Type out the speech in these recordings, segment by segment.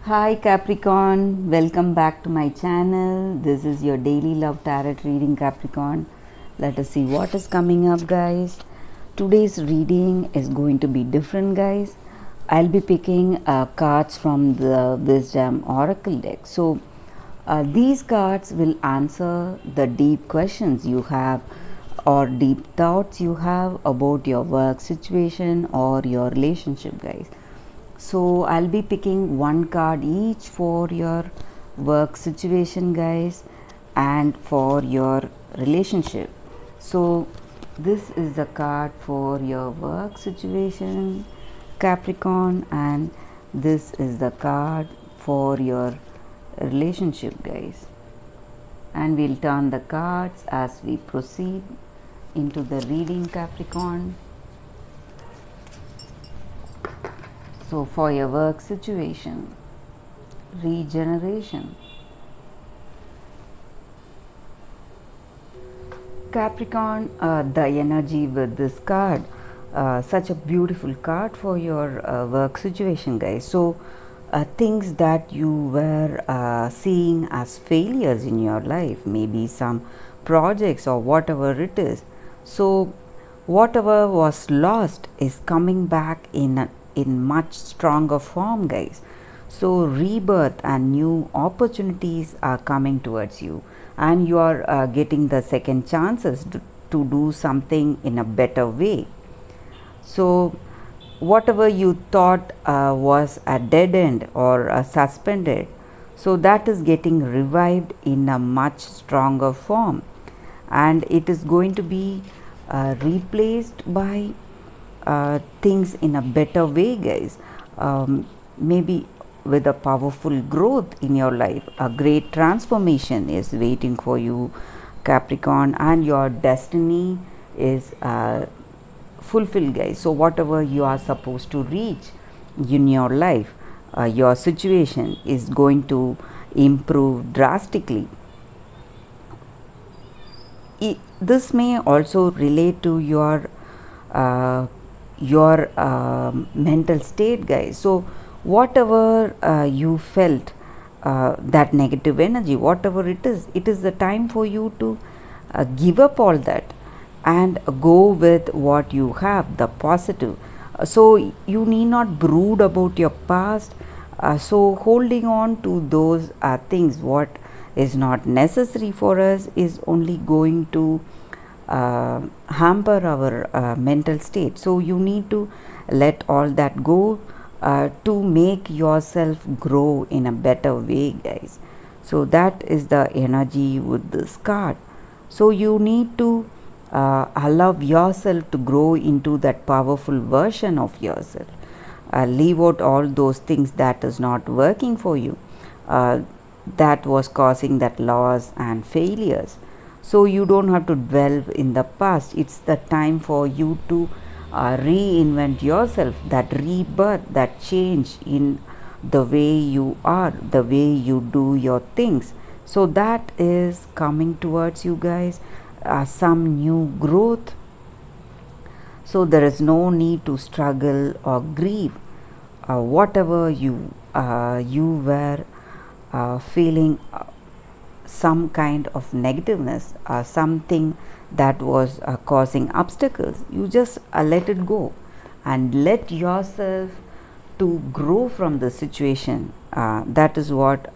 Hi Capricorn, welcome back to my channel. This is your daily love tarot reading, Capricorn. Let us see what is coming up, guys. Today's reading is going to be different, guys. I'll be picking cards from the Wisdom Oracle deck. These cards will answer the deep questions you have or deep thoughts you have about your work situation or your relationship, guys. So I'll be picking one card each for your work situation, guys, and for your relationship. So this is the card for your work situation, Capricorn, and this is the card for your relationship, guys. And we'll turn the cards as we proceed into the reading, Capricorn. So for your work situation, regeneration. Capricorn, the energy with this card, such a beautiful card for your work situation, guys. So things that you were seeing as failures in your life, maybe some projects or whatever it is. So whatever was lost is coming back in much stronger form, guys. So rebirth and new opportunities are coming towards you, and you are getting the second chances to do something in a better way. So whatever you thought was a dead end or suspended, so that is getting revived in a much stronger form, and it is going to be replaced by things in a better way, guys. Maybe with a powerful growth in your life, a great transformation is waiting for you, Capricorn, and your destiny is fulfilled, guys. So whatever you are supposed to reach in your life, your situation is going to improve drastically. This may also relate to uh, your mental state, guys. So whatever you felt, that negative energy, whatever it is the time for you to give up all that and go with what you have, the positive. So you need not brood about your past. So holding on to those things what is not necessary for us is only going to hamper our mental state. So you need to let all that go to make yourself grow in a better way, guys. So that is the energy with this card. So you need to allow yourself to grow into that powerful version of yourself. Leave out all those things that is not working for you, uh, that was causing that loss and failures. So you don't have to dwell in the past. It's the time for you to reinvent yourself, that rebirth, that change in the way you are, the way you do your things. So that is coming towards you, guys. Some new growth. So there is no need to struggle or grieve. Whatever you were feeling some kind of negativeness, something that was causing obstacles, you just let it go and let yourself to grow from the situation. That is what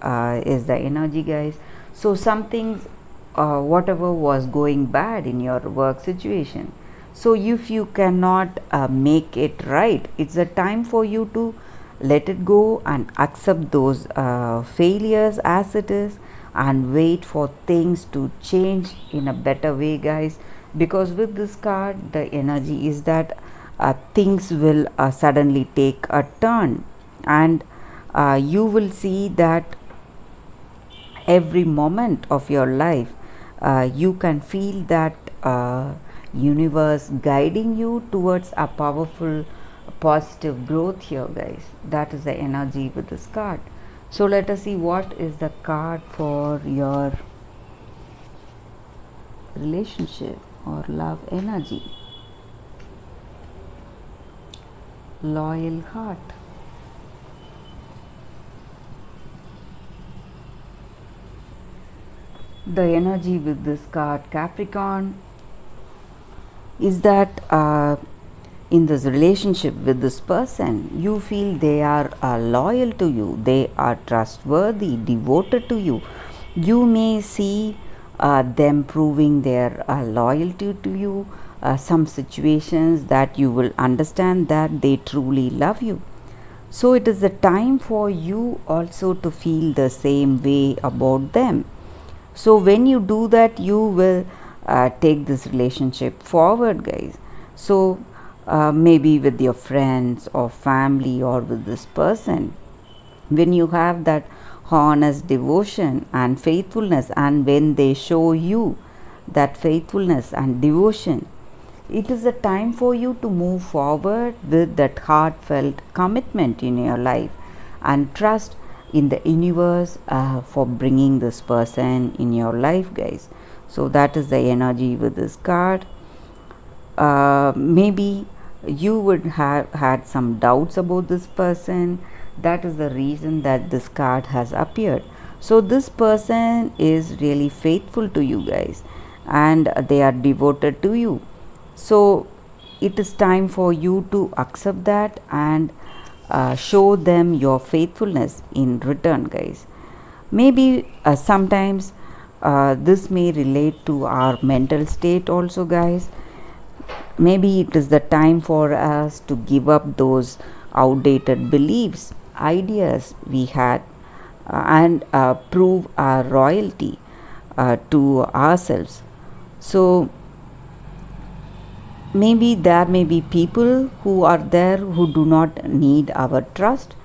is the energy, guys. So some things, whatever was going bad in your work situation, so if you cannot make it right, it's a time for you to let it go and accept those failures as it is, and wait for things to change in a better way, guys. Because with this card, the energy is that things will suddenly take a turn, and you will see that every moment of your life you can feel that universe guiding you towards a powerful positive growth here, guys. That is the energy with this card. So let us see what is the card for your relationship or love energy. Loyal heart. The energy with this card Capricorn is that in this relationship with this person, you feel they are loyal to you, they are trustworthy, devoted to you. You may see them proving their loyalty to you. Some situations that you will understand that they truly love you. So it is the time for you also to feel the same way about them. So when you do that, you will take this relationship forward, guys. So maybe with your friends or family or with this person, when you have that honest devotion and faithfulness, and when they show you that faithfulness and devotion, it is a time for you to move forward with that heartfelt commitment in your life and trust in the universe for bringing this person in your life, guys. So that is the energy with this card. Maybe you would have had some doubts about this person. That is the reason that this card has appeared. So this person is really faithful to you, guys, and they are devoted to you. So it is time for you to accept that and show them your faithfulness in return, guys. Maybe sometimes this may relate to our mental state also, guys. Maybe it is the time for us to give up those outdated beliefs, ideas we had, and prove our royalty to ourselves. So maybe there may be people who are there who do not need our trust.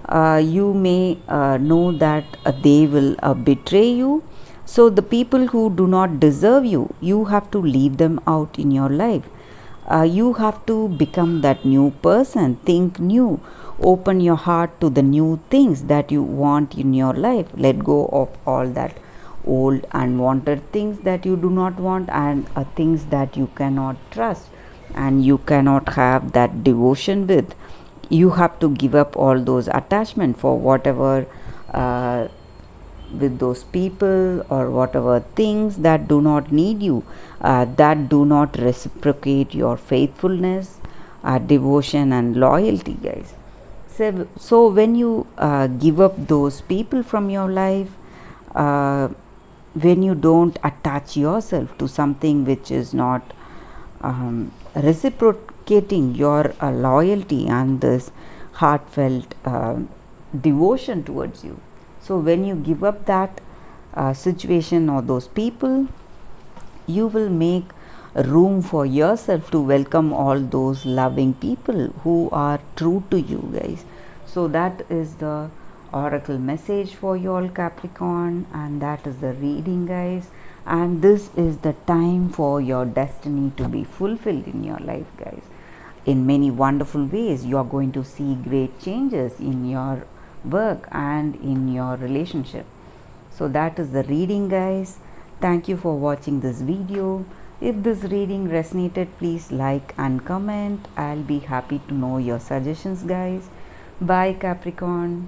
You may know that they will betray you. So the people who do not deserve you, you have to leave them out in your life. You have to become that new person, think new, open your heart to the new things that you want in your life. Let go of all that old unwanted things that you do not want, and things that you cannot trust and you cannot have that devotion with. You have to give up all those attachment for whatever with those people or whatever things that do not need you, that do not reciprocate your faithfulness, devotion and loyalty, guys. So when you give up those people from your life, when you don't attach yourself to something which is not reciprocating your loyalty and this heartfelt devotion towards you, so when you give up that situation or those people, you will make room for yourself to welcome all those loving people who are true to you, guys. So that is the oracle message for you all, Capricorn, and that is the reading, guys. And this is the time for your destiny to be fulfilled in your life, guys. In many wonderful ways, you are going to see great changes in your work and in your relationship. So that is the reading, guys. Thank you for watching this video. If this reading resonated, please like and comment. I'll be happy to know your suggestions, guys. Bye, Capricorn.